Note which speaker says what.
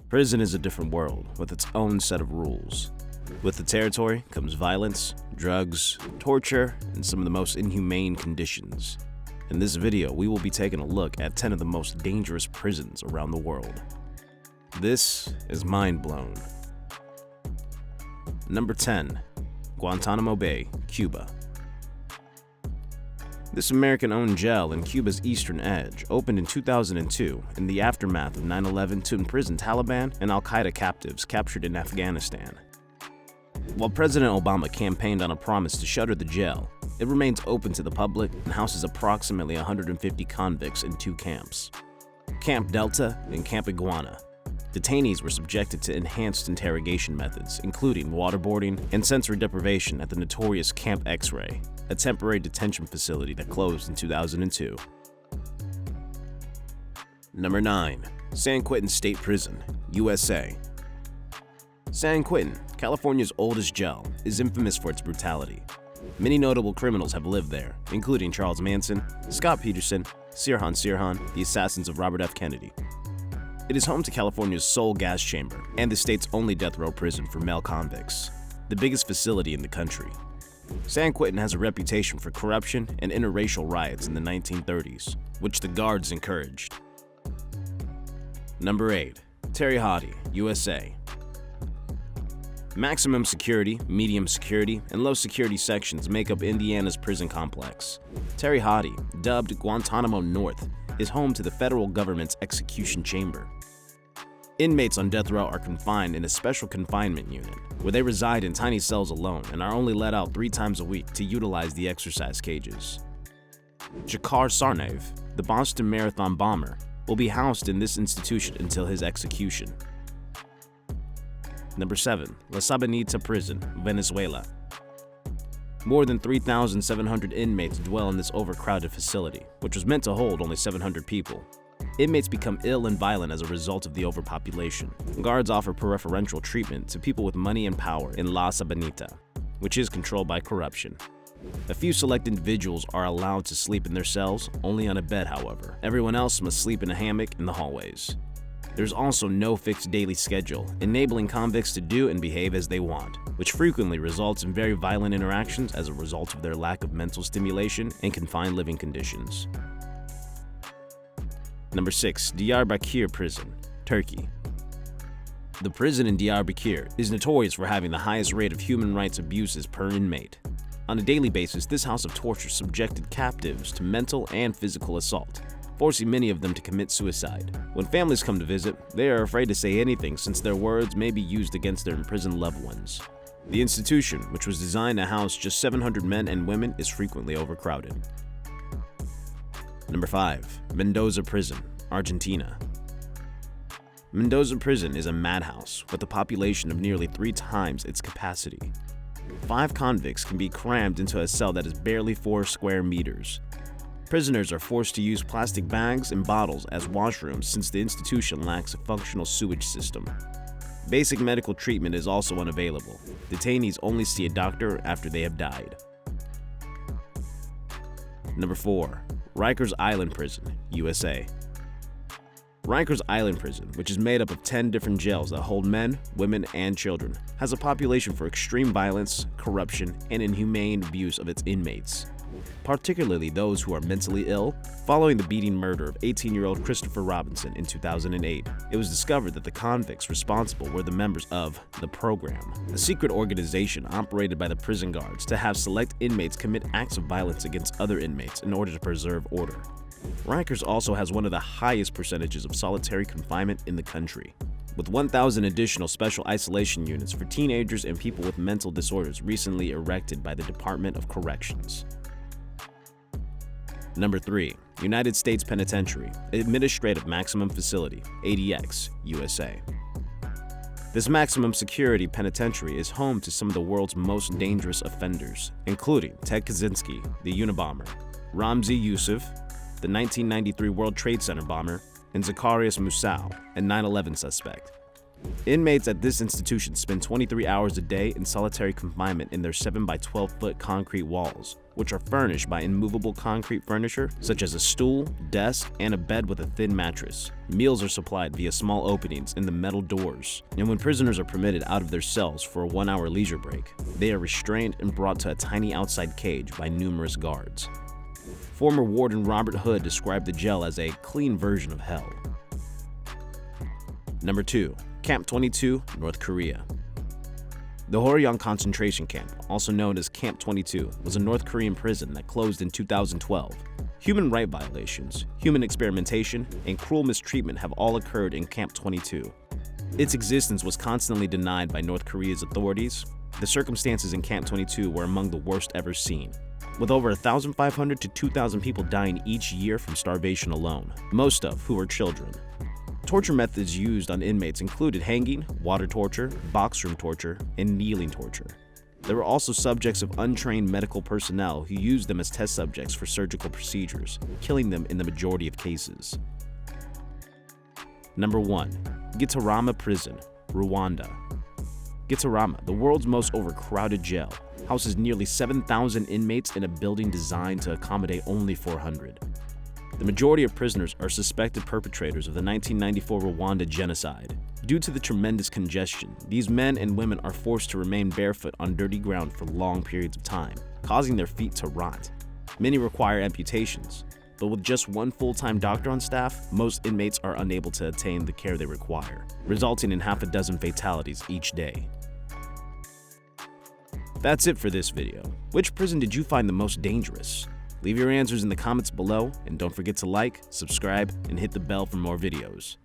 Speaker 1: Prison is a different world with its own set of rules. With the territory comes violence, drugs, torture, and some of the most inhumane conditions. In this video, we will be taking a look at 10 of the most dangerous prisons around the world. This is mind blown. Number 10. Guantanamo Bay, Cuba. This American-owned jail in Cuba's eastern edge opened in 2002 in the aftermath of 9/11 to imprison Taliban and al-Qaeda captives captured in Afghanistan. While President Obama campaigned on a promise to shutter the jail, it remains open to the public and houses approximately 150 convicts in 2 camps, Camp Delta and Camp Iguana. Detainees were subjected to enhanced interrogation methods, including waterboarding and sensory deprivation at the notorious Camp X-Ray, a temporary detention facility that closed in 2002. Number 9. San Quentin State Prison, USA. San Quentin, California's oldest jail, is infamous for its brutality. Many notable criminals have lived there, including Charles Manson, Scott Peterson, Sirhan, the assassins of Robert F. Kennedy. It is home to California's sole gas chamber and the state's only death row prison for male convicts, the biggest facility in the country. San Quentin has a reputation for corruption and interracial riots in the 1930s, which the guards encouraged. Number 8. Hoddy USA. Maximum security, medium security, and low security sections make up Indiana's prison complex. Hoddy, dubbed Guantanamo North, is home to the federal government's execution chamber. Inmates on death row are confined in a special confinement unit, where they reside in tiny cells alone and are only let out 3 times a week to utilize the exercise cages. Dzhokhar Tsarnaev, the Boston Marathon bomber, will be housed in this institution until his execution. Number 7. La Sabana Prison, Venezuela. More than 3,700 inmates dwell in this overcrowded facility, which was meant to hold only 700 people. Inmates become ill and violent as a result of the overpopulation. Guards offer preferential treatment to people with money and power in La Sabana, which is controlled by corruption. A few select individuals are allowed to sleep in their cells, only on a bed however. Everyone else must sleep in a hammock in the hallways. There's also no fixed daily schedule, enabling convicts to do and behave as they want, which frequently results in very violent interactions as a result of their lack of mental stimulation and confined living conditions. Number 6. Diyarbakir Prison, Turkey. The prison in Diyarbakir is notorious for having the highest rate of human rights abuses per inmate. On a daily basis, this house of torture subjected captives to mental and physical assault, forcing many of them to commit suicide. When families come to visit, they are afraid to say anything since their words may be used against their imprisoned loved ones. The institution, which was designed to house just 700 men and women, is frequently overcrowded. Number 5. Mendoza Prison, Argentina. Mendoza Prison is a madhouse with a population of nearly 3 times its capacity. 5 convicts can be crammed into a cell that is barely 4 square meters. Prisoners are forced to use plastic bags and bottles as washrooms since the institution lacks a functional sewage system. Basic medical treatment is also unavailable. Detainees only see a doctor after they have died. Number 4. Rikers Island Prison, USA. Rikers Island Prison, which is made up of 10 different jails that hold men, women, and children, has a population for extreme violence, corruption, and inhumane abuse of its inmates, particularly those who are mentally ill. Following the beating murder of 18-year-old Christopher Robinson in 2008, it was discovered that the convicts responsible were the members of The Program, a secret organization operated by the prison guards to have select inmates commit acts of violence against other inmates in order to preserve order. Rikers also has one of the highest percentages of solitary confinement in the country, with 1,000 additional special isolation units for teenagers and people with mental disorders recently erected by the Department of Corrections. Number 3. United States Penitentiary, Administrative Maximum Facility, ADX, USA. This maximum security penitentiary is home to some of the world's most dangerous offenders, including Ted Kaczynski, the Unabomber, Ramzi Youssef, the 1993 World Trade Center bomber, and Zacarias Musau, a 9/11 suspect. Inmates at this institution spend 23 hours a day in solitary confinement in their 7 by 12-foot concrete walls, which are furnished by immovable concrete furniture such as a stool, desk, and a bed with a thin mattress. Meals are supplied via small openings in the metal doors, and when prisoners are permitted out of their cells for a 1-hour leisure break, they are restrained and brought to a tiny outside cage by numerous guards. Former Warden Robert Hood described the jail as a clean version of hell. Number 2. Camp 22, North Korea. The Horyong concentration camp, also known as Camp 22, was a North Korean prison that closed in 2012. Human rights violations, human experimentation, and cruel mistreatment have all occurred in Camp 22. Its existence was constantly denied by North Korea's authorities. The circumstances in Camp 22 were among the worst ever seen, with over 1,500 to 2,000 people dying each year from starvation alone, most of who were children. Torture methods used on inmates included hanging, water torture, box room torture, and kneeling torture. There were also subjects of untrained medical personnel who used them as test subjects for surgical procedures, killing them in the majority of cases. Number 1. Gitarama Prison, Rwanda. Gitarama, the world's most overcrowded jail, houses nearly 7,000 inmates in a building designed to accommodate only 400. The majority of prisoners are suspected perpetrators of the 1994 Rwanda genocide. Due to the tremendous congestion, these men and women are forced to remain barefoot on dirty ground for long periods of time, causing their feet to rot. Many require amputations, but with just one full-time doctor on staff, most inmates are unable to attain the care they require, resulting in half a dozen fatalities each day. That's it for this video. Which prison did you find the most dangerous? Leave your answers in the comments below, and don't forget to like, subscribe, and hit the bell for more videos.